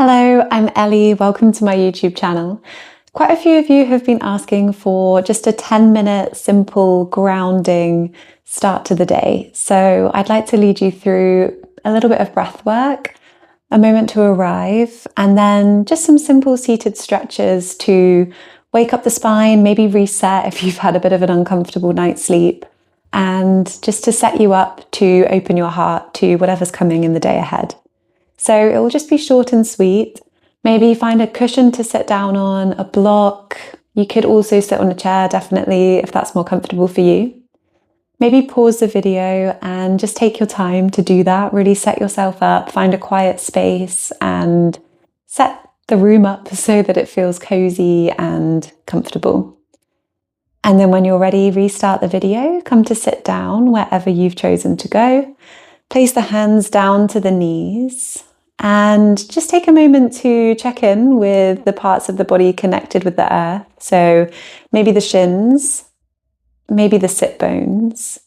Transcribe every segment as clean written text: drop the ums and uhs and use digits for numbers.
Hello, I'm Ellie. Welcome to my YouTube channel. Quite a few of you have been asking for just a 10-minute simple grounding start to the day. So I'd like to lead you through a little bit of breath work, a moment to arrive, and then just some simple seated stretches to wake up the spine, maybe reset if you've had a bit of an uncomfortable night's sleep, and just to set you up to open your heart to whatever's coming in the day ahead. So it will just be short and sweet. Maybe find a cushion to sit down on, a block. You could also sit on a chair, definitely, if that's more comfortable for you. Maybe pause the video and just take your time to do that. Really set yourself up, find a quiet space and set the room up so that it feels cozy and comfortable. And then when you're ready, restart the video, come to sit down wherever you've chosen to go. Place the hands down to the knees and just take a moment to check in with the parts of the body connected with the earth. So maybe the shins, maybe the sit bones,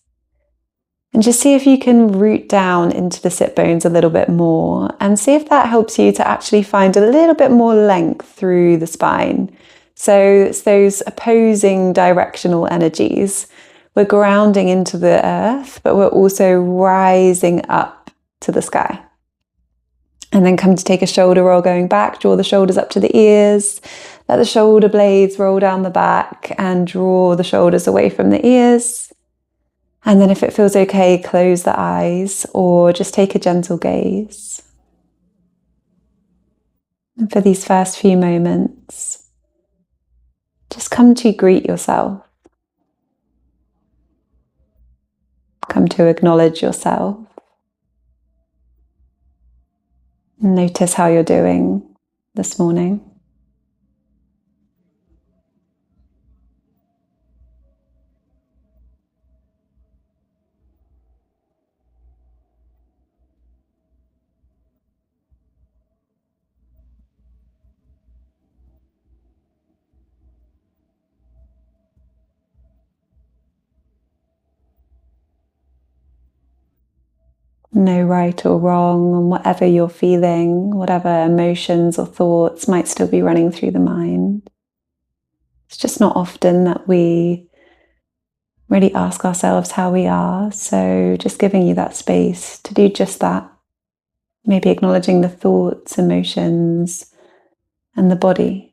and just see if you can root down into the sit bones a little bit more and see if that helps you to actually find a little bit more length through the spine. So it's those opposing directional energies. We're grounding into the earth, but we're also rising up to the sky. And then come to take a shoulder roll going back, draw the shoulders up to the ears, let the shoulder blades roll down the back and draw the shoulders away from the ears. And then if it feels okay, close the eyes or just take a gentle gaze. And for these first few moments, just come to greet yourself. Come to acknowledge yourself. Notice how you're doing this morning. No right or wrong on whatever you're feeling, whatever emotions or thoughts might still be running through the mind. It's just not often that we really ask ourselves how we are, so just giving you that space to do just that. Maybe acknowledging the thoughts, emotions, and the body.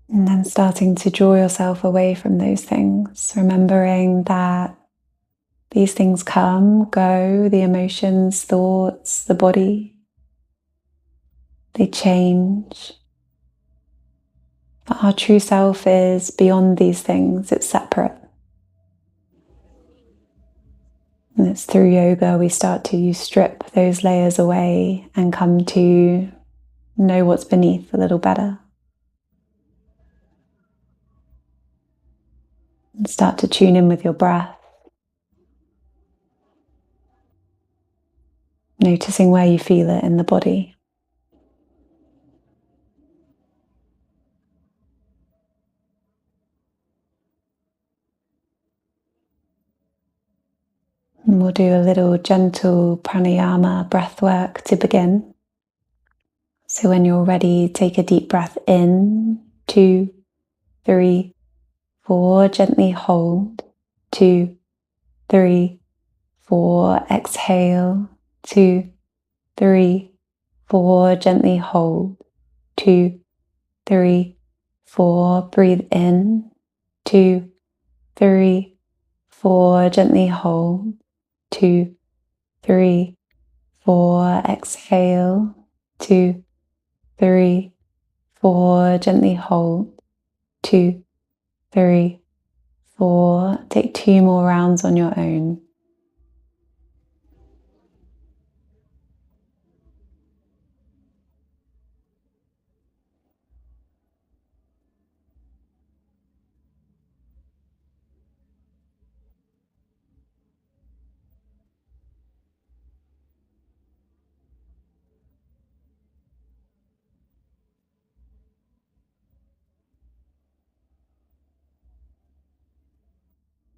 And then starting to draw yourself away from those things, remembering that these things come, go, the emotions, thoughts, the body, they change. But our true self is beyond these things, it's separate. And it's through yoga we start to strip those layers away and come to know what's beneath a little better. And start to tune in with your breath. Noticing where you feel it in the body. And we'll do a little gentle pranayama breath work to begin. So when you're ready, take a deep breath in, 2, 3, 4, gently hold, 2, 3, 4, exhale, 2, 3, 4, gently hold, 2, 3, 4, breathe in, 2, 3, 4, gently hold, 2, 3, 4, exhale, 2, 3, 4, gently hold, 2, 3, 4. Take 2 more rounds on your own.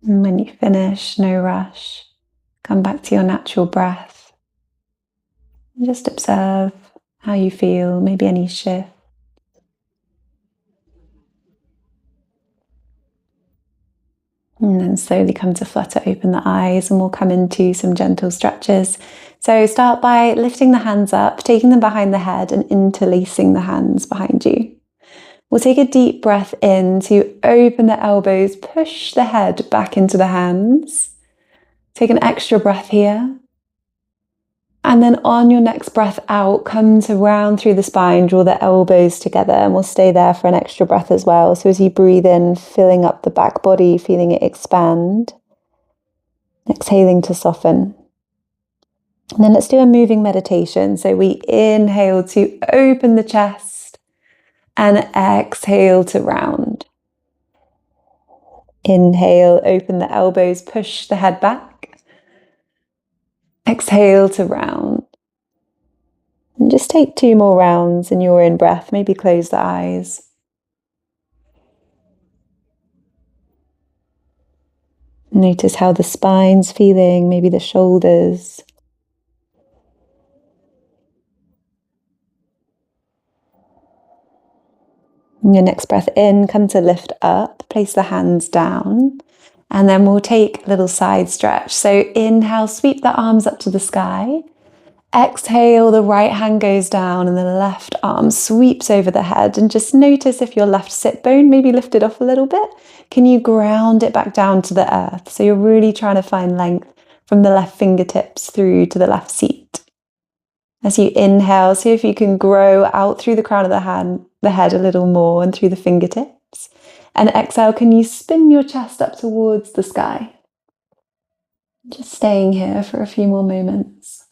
And when you finish, no rush, come back to your natural breath. And just observe how you feel, maybe any shift. And then slowly come to flutter open the eyes, and we'll come into some gentle stretches. So start by lifting the hands up, taking them behind the head and interlacing the hands behind you. We'll take a deep breath in to open the elbows, push the head back into the hands. Take an extra breath here. And then on your next breath out, come to round through the spine, draw the elbows together, and we'll stay there for an extra breath as well. So as you breathe in, filling up the back body, feeling it expand. Exhaling to soften. And then let's do a moving meditation. So we inhale to open the chest and exhale to round. Inhale, open the elbows, push the head back. Exhale to round. And just take 2 more rounds in your own breath. Maybe close the eyes. Notice how the spine's feeling, maybe the shoulders. And your next breath in, come to lift up, place the hands down, and then we'll take a little side stretch. So inhale, sweep the arms up to the sky. Exhale, the right hand goes down and the left arm sweeps over the head. And just notice if your left sit bone maybe lifted off a little bit. Can you ground it back down to the earth? So you're really trying to find length from the left fingertips through to the left seat. As you inhale, see if you can grow out through the crown of the head a little more and through the fingertips. And exhale, can you spin your chest up towards the sky? Just staying here for a few more moments.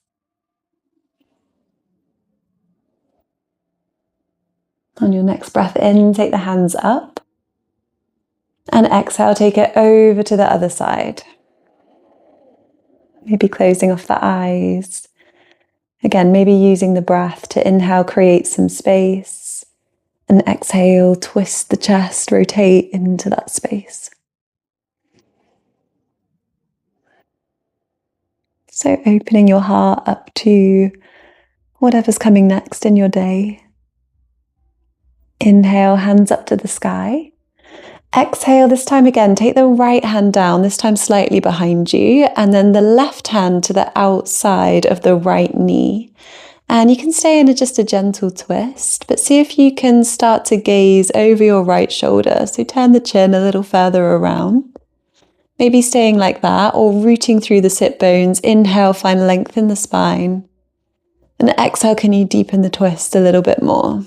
On your next breath in, take the hands up. And exhale, take it over to the other side. Maybe closing off the eyes. Again, maybe using the breath to inhale, create some space. And exhale, twist the chest, rotate into that space. So opening your heart up to whatever's coming next in your day. Inhale, hands up to the sky. Exhale, this time again, take the right hand down, this time slightly behind you, and then the left hand to the outside of the right knee. And you can stay in just a gentle twist, but see if you can start to gaze over your right shoulder. So turn the chin a little further around. Maybe staying like that or rooting through the sit bones. Inhale, find length in the spine. And exhale, can you deepen the twist a little bit more?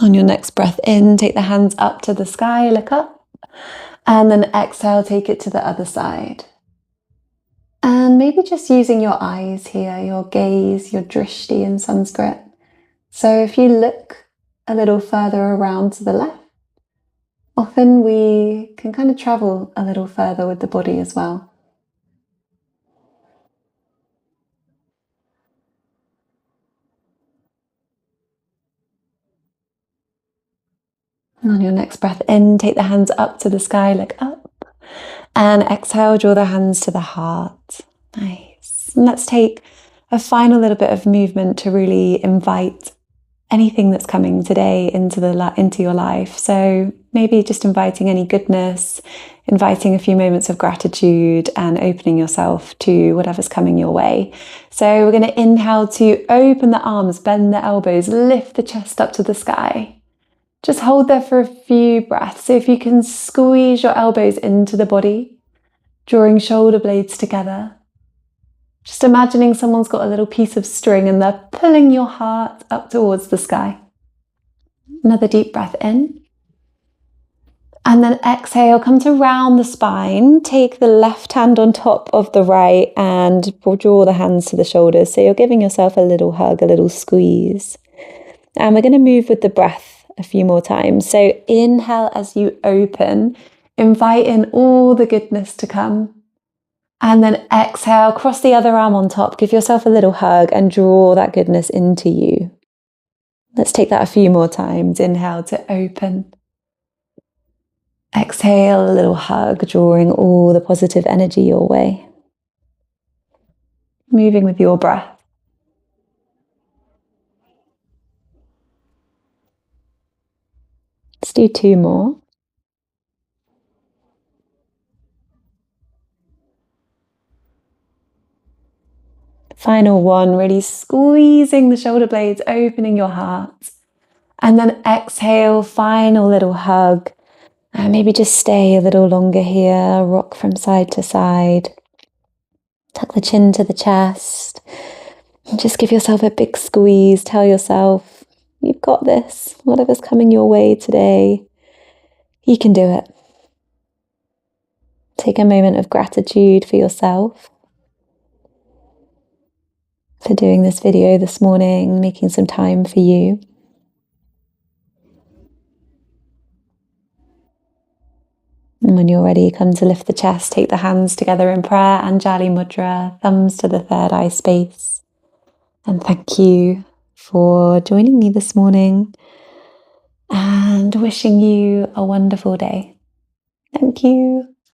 On your next breath in, take the hands up to the sky, look up. And then exhale, take it to the other side. And maybe just using your eyes here, your gaze, your drishti in Sanskrit. So if you look a little further around to the left, often we can kind of travel a little further with the body as well. And on your next breath in, take the hands up to the sky, look up. And exhale, draw the hands to the heart. Nice. And let's take a final little bit of movement to really invite anything that's coming today into your life. So maybe just inviting any goodness, inviting a few moments of gratitude and opening yourself to whatever's coming your way. So we're going to inhale to open the arms, bend the elbows, lift the chest up to the sky. Just hold there for a few breaths. So if you can squeeze your elbows into the body, drawing shoulder blades together. Just imagining someone's got a little piece of string and they're pulling your heart up towards the sky. Another deep breath in. And then exhale, come to round the spine. Take the left hand on top of the right and draw the hands to the shoulders. So you're giving yourself a little hug, a little squeeze. And we're going to move with the breath a few more times. So inhale as you open. Invite in all the goodness to come. And then exhale, cross the other arm on top, give yourself a little hug and draw that goodness into you. Let's take that a few more times. Inhale to open. Exhale, a little hug, drawing all the positive energy your way. Moving with your breath. Let's do 2 more. Final one, really squeezing the shoulder blades, opening your heart. And then exhale, final little hug. And maybe just stay a little longer here, rock from side to side. Tuck the chin to the chest. And just give yourself a big squeeze. Tell yourself, you've got this. Whatever's coming your way today, you can do it. Take a moment of gratitude for yourself, for doing this video this morning, making some time for you. And when you're ready, come to lift the chest, take the hands together in prayer, Anjali Mudra, thumbs to the third eye space. And thank you for joining me this morning and wishing you a wonderful day. Thank you.